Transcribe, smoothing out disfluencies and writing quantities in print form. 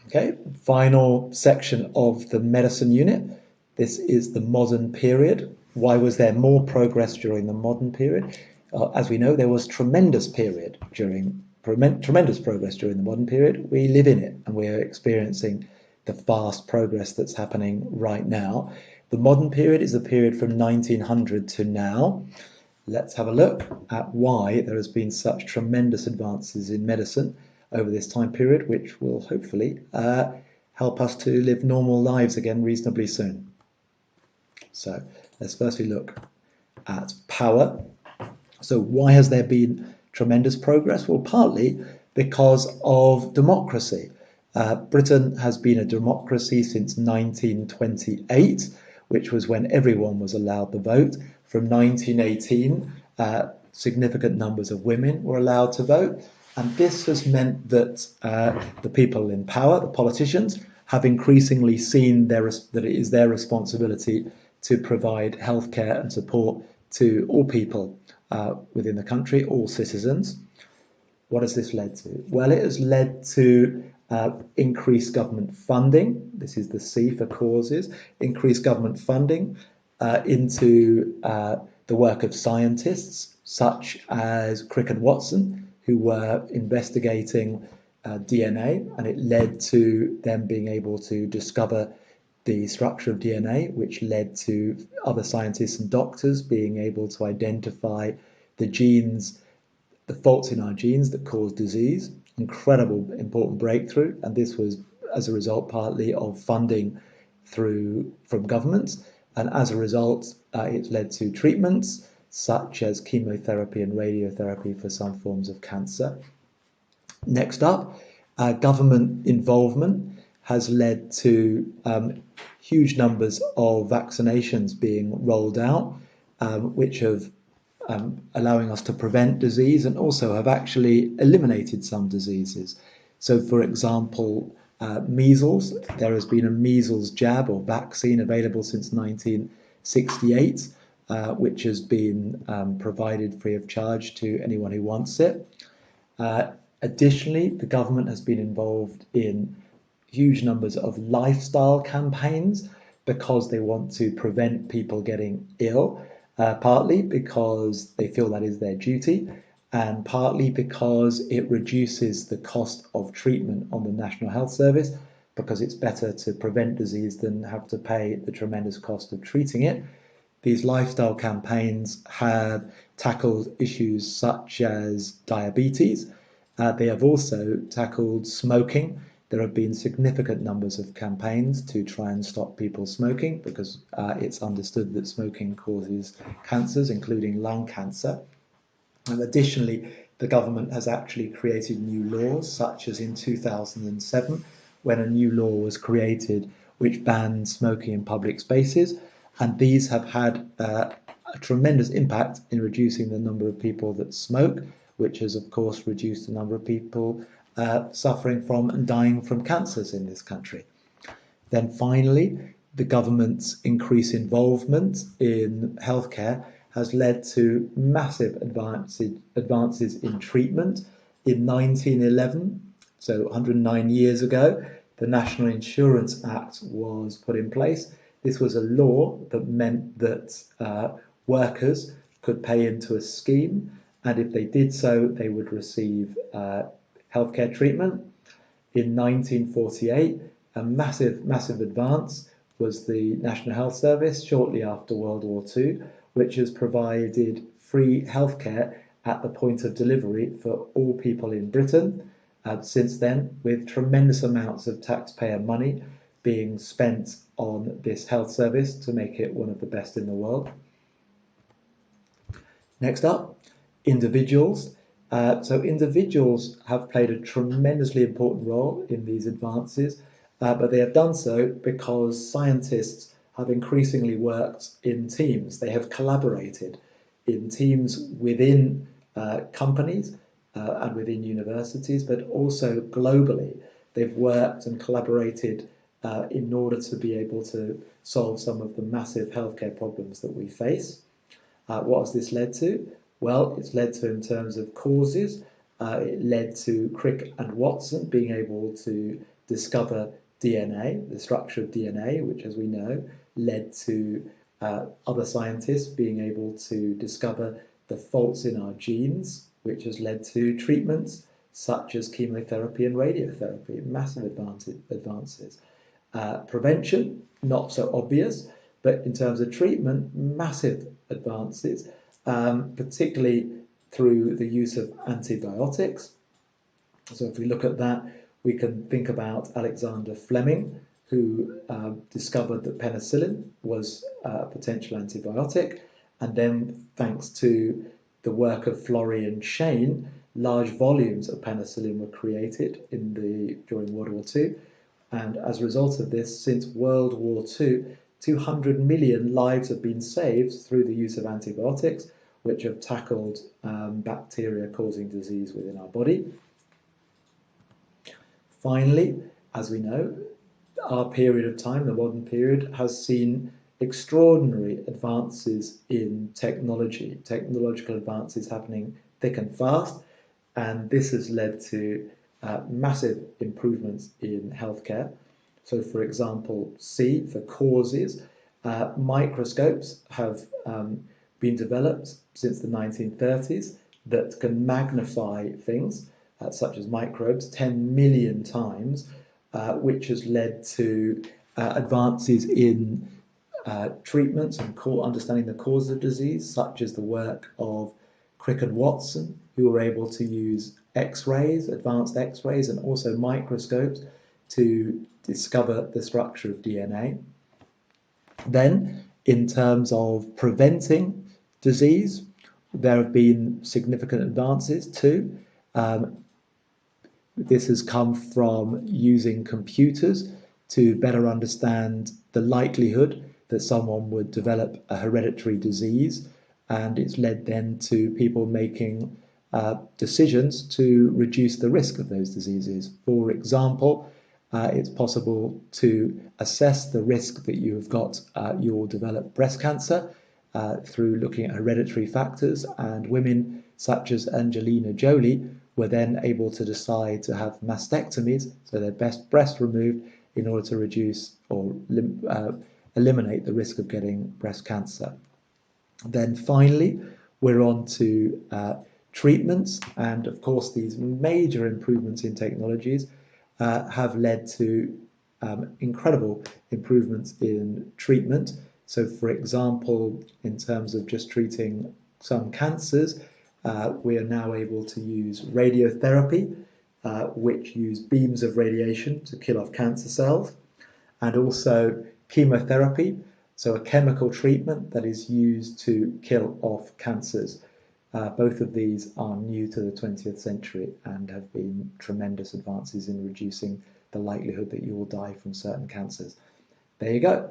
Okay, final section of the medicine unit. This is the modern period. Why was there more progress during the modern period? As we know, there was tremendous progress during the modern period. We live in it, and we're experiencing the fast progress that's happening right now. The modern period is the period from 1900 to now. Let's have a look at why there has been such tremendous advances in medicine over this time period, which will hopefully help us to live normal lives again reasonably soon. So let's firstly look at power. So why has there been tremendous progress? Well, partly because of democracy. Britain has been a democracy since 1928, which was when everyone was allowed the vote. From 1918, significant numbers of women were allowed to vote. And this has meant that the people in power, the politicians, have increasingly seen that it is their responsibility to provide healthcare and support to all people within the country, all citizens. What has this led to? Well, it has led to increased government funding. This is the C for causes. Increased government funding into the work of scientists such as Crick and Watson, who were investigating DNA, and it led to them being able to discover the structure of DNA, which led to other scientists and doctors being able to identify the genes, the faults in our genes that cause disease. Incredible, important breakthrough, and this was as a result partly of funding from governments, and as a result, it's led to treatments such as chemotherapy and radiotherapy for some forms of cancer. Next up, government involvement has led to huge numbers of vaccinations being rolled out, which have allowing us to prevent disease and also have actually eliminated some diseases. So, for example, measles, there has been a measles jab or vaccine available since 1968, which has been provided free of charge to anyone who wants it. Additionally, the government has been involved in huge numbers of lifestyle campaigns because they want to prevent people getting ill, partly because they feel that is their duty, and partly because it reduces the cost of treatment on the National Health Service, because it's better to prevent disease than have to pay the tremendous cost of treating it. These lifestyle campaigns have tackled issues such as diabetes. They have also tackled smoking. There have been significant numbers of campaigns to try and stop people smoking because it's understood that smoking causes cancers, including lung cancer. And additionally, the government has actually created new laws, such as in 2007, when a new law was created which banned smoking in public spaces. And these have had a tremendous impact in reducing the number of people that smoke, which has, of course, reduced the number of people suffering from and dying from cancers in this country. Then finally, the government's increased involvement in healthcare has led to massive advances in treatment. In 1911, so 109 years ago, the National Insurance Act was put in place. This was a law that meant that workers could pay into a scheme, and if they did so, they would receive healthcare treatment. In 1948, a massive advance was the National Health Service shortly after World War II, which has provided free healthcare at the point of delivery for all people in Britain. Since then, with tremendous amounts of taxpayer money being spent on this health service to make it one of the best in the world. Next up, individuals. So individuals have played a tremendously important role in these advances, but they have done so because scientists have increasingly worked in teams. They have collaborated in teams within companies and within universities, but also globally. They've worked and collaborated in order to be able to solve some of the massive healthcare problems that we face. What has this led to? Well, it's led to, in terms of causes, it led to Crick and Watson being able to discover DNA, the structure of DNA, which, as we know, led to other scientists being able to discover the faults in our genes, which has led to treatments such as chemotherapy and radiotherapy, massive advances. Prevention, not so obvious, but in terms of treatment, massive advances, particularly through the use of antibiotics. So if we look at that, we can think about Alexander Fleming, who discovered that penicillin was a potential antibiotic, and then thanks to the work of Florey and Shane, large volumes of penicillin were created during World War II. And as a result of this, since World War II, 200 million lives have been saved through the use of antibiotics, which have tackled bacteria causing disease within our body. Finally, as we know, our period of time, the modern period, has seen extraordinary advances in technology, technological advances happening thick and fast, and this has led to massive improvements in healthcare. So, for example, C, for causes, microscopes have been developed since the 1930s that can magnify things, such as microbes, 10 million times, which has led to advances in treatments and understanding the cause of disease, such as the work of Crick and Watson, who were able to use X-rays, advanced X-rays, and also microscopes to discover the structure of DNA. Then, in terms of preventing disease, there have been significant advances too. This has come from using computers to better understand the likelihood that someone would develop a hereditary disease, and it's led then to people making decisions to reduce the risk of those diseases. For example, it's possible to assess the risk that you have got, you will develop breast cancer through looking at hereditary factors, and women such as Angelina Jolie were then able to decide to have mastectomies, so their breast removed, in order to reduce or eliminate the risk of getting breast cancer. Then finally, we're on to treatments, and of course these major improvements in technologies have led to incredible improvements in treatment. So for example, in terms of just treating some cancers, we are now able to use radiotherapy, which use beams of radiation to kill off cancer cells, and also chemotherapy, so a chemical treatment that is used to kill off cancers. Both of these are new to the 20th century and have been tremendous advances in reducing the likelihood that you will die from certain cancers. There you go.